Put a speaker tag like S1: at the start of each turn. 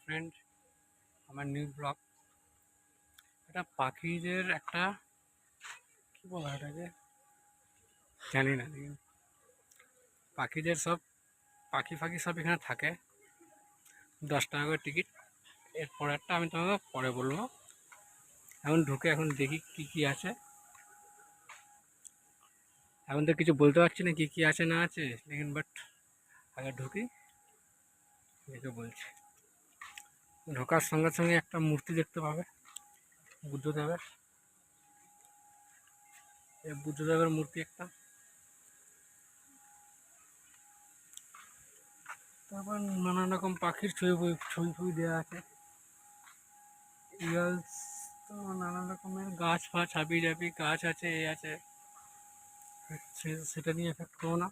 S1: Friend, আমার new blog. এটা পাখিদের একটা কি বলা এটাকে জানি না, পাখিদের সব পাখি ফাঁকি সব এখানে থাকে। 10 টাকা করে টিকিট। এর পরেরটা আমি তোমাকে পরে বলবো। এখন ঢুকে এখন দেখি কি কি আছে। এখন তো কিছু বলতে পারছি না কি কি আছে না আছে, লেকিন বাট আগে ঢুকি দেখে বলছি। ঢোকার সঙ্গে সঙ্গে একটা মূর্তি দেখতে পাবে বুদ্ধদেবের। এই বুদ্ধদেবের মূর্তি একটা। তারপর নানান রকম পাখির ছবি ছবি ছবি দেওয়া আছে। ইগলস, তো নানান রকমের গাছ ফাছ হাবি জাবি গাছ আছে, এ আছে। সেটা নিয়ে এফেক্ট করো না।